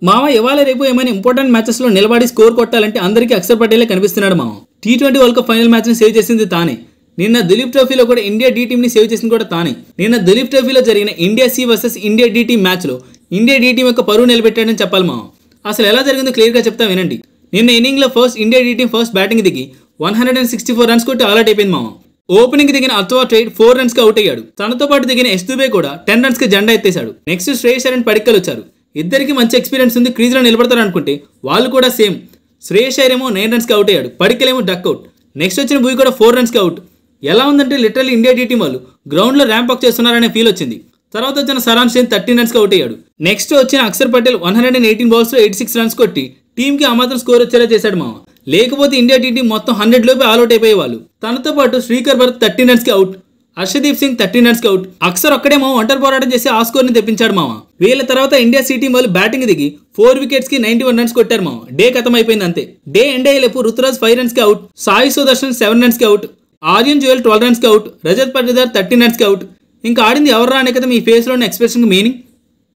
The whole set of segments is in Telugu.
మామ ఇవాళ రేపు ఏమైనా ఇంపార్టెంట్ మ్యాచెస్ లో నిలబడి స్కోర్ కొట్టాలంటే అందరికీ అక్షర్ పటేలే కనిపిస్తున్నాడు మామ. T20 world cup final match ని సేవ్ చేసింది తానే. నిన్న దిలీప్ ట్రోఫీలో కూడా ఇండియా డి టీమ్ ని సేవ్ చేసింది కూడా తానే. నిన్న దిలీప్ ట్రోఫీలో జరిగిన India C versus India D team match లో ఇండియా డి టీమ్ యొక్క పరువు నిలబెట్టాడని చెప్పాలి మామ. అసలు ఎలా జరిగిందో క్లియర్ గా చెప్తా వినండి. నిన్న ఇన్నింగ్ లో India D team first batting దిగి 164 రన్స్ కొట్టి ఆల్అౌట్ అయిపోయింది మామ. ఓపెనింగ్ దిగిన అథ్వా ట్రేడ్ 4 రన్స్ కి అవుట్ అయ్యాడు. తనతో పాటు దిగిన ఎస్ దుబే కూడా 10 రన్స్ కి జెండా ఎత్తేశాడు. నెక్స్ట్ శ్రేయస్ అయ్యర్ అండ్ పడిక్కల్ వచ్చారు. ఇద్దరికి మంచి ఎక్స్పీరియన్స్ ఉంది, క్రీజ్ లో నిలబడతారు అనుకుంటే వాళ్ళు కూడా సేమ్. శ్రేయస్ అయ్యర్ ఏమో 9 రన్స్ కి అవుట్ అయ్యాడు, పడిక్కల్ ఏమో డక్ అవుట్. నెక్స్ట్ వచ్చిన భూయి కూడా 4 రన్స్ కి అవుట్. ఎలా ఉందంటే లిటరల్లీ ఇండియా టీ టీం వాళ్ళు గ్రౌండ్ లో ర్యాంప్ అప్ చేస్తున్నారనే ఫీల్ వచ్చింది. తర్వాత వచ్చిన సరాన్ షేన్ 13 రన్స్ కి అవుట్ అయ్యాడు. నెక్స్ట్ వచ్చిన అక్షర్ పటేల్ 118 బాల్స్ లో 86 రన్స్ కొట్టి టీమ్ కి ఆ మాత్రం స్కోర్ వచ్చేలా చేశాడు మామ. లేకపోతే ఇండియా టీ టీం మొత్తం 100 లోపే ఆల్అౌట్ అయిపోయేవాళ్ళు. తనతో పాటు శ్రీకర్ భరత్ 13 రన్స్ కి అవుట్, హర్షదీప్ సింగ్ 13 రన్స్ కి అవుట్. అక్షర్ ఒక్కడేమో ఒంటరి పోరాటం చేసి ఆ స్కోర్ ని తెప్పించాడు మామ. వీళ్ళ తర్వాత ఇండియా సి టీం వాళ్ళు బ్యాటింగ్ దిగి 4 వికెట్స్ కి 91 రన్స్ కొట్టారు మామ. డే ఖతం అయిపోయింది అంతే. డే ఎండ్ అయ్యేలేపు రుతురాజ్ 5 రన్స్ కి అవుట్, సాయి సుదర్శన్ 7 రన్స్ కి అవుట్, ఆర్యన్ జువెల్ 12 రన్స్ కి అవుట్, రజత్ పటిదార్ 13 రన్స్ కి అవుట్. ఇంకా ఆడింది ఎవర్రా అనే కదా మీ ఫేస్ లోని ఎక్స్ప్రెషన్ మీనింగ్.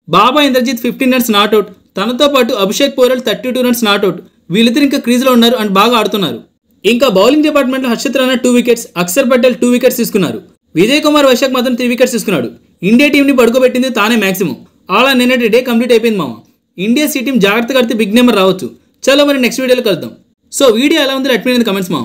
బాబా ఇంద్రజిత్ 15 రన్స్ నాట్అవుట్. తనతో పాటు అభిషేక్ పోరెల్ 32 రన్స్ నాట్అవుట్. వీళ్ళిద్దరు ఇంకా క్రీజ్ లో ఉన్నారు అండ్ బాగా ఆడుతున్నారు. ఇంకా బౌలింగ్ డిపార్ట్మెంట్ లో హర్షిత్ రాణా 2 వికెట్స్, అక్షర్ పటేల్ 2 వికెట్స్ తీసుకున్నారు. విజయ్ కుమార్ వైశాఖ్ మాత్రం 3 వికెట్స్ తీసుకున్నాడు. ఇండియా టీం ని పడుకోబెట్టింది తానే మాక్సిమం. అలా నిన్నటి డే కంప్లీట్ అయిపోయింది మామ. ఇండియా సి టీం జాగ్రత్తగా ఆడితే బిగ్ నెంబర్ రావచ్చు. చలో మరి నెక్స్ట్ వీడియోలో కలుద్దాం. సో వీడియో ఎలా ఉంది let me know in the comments మామ.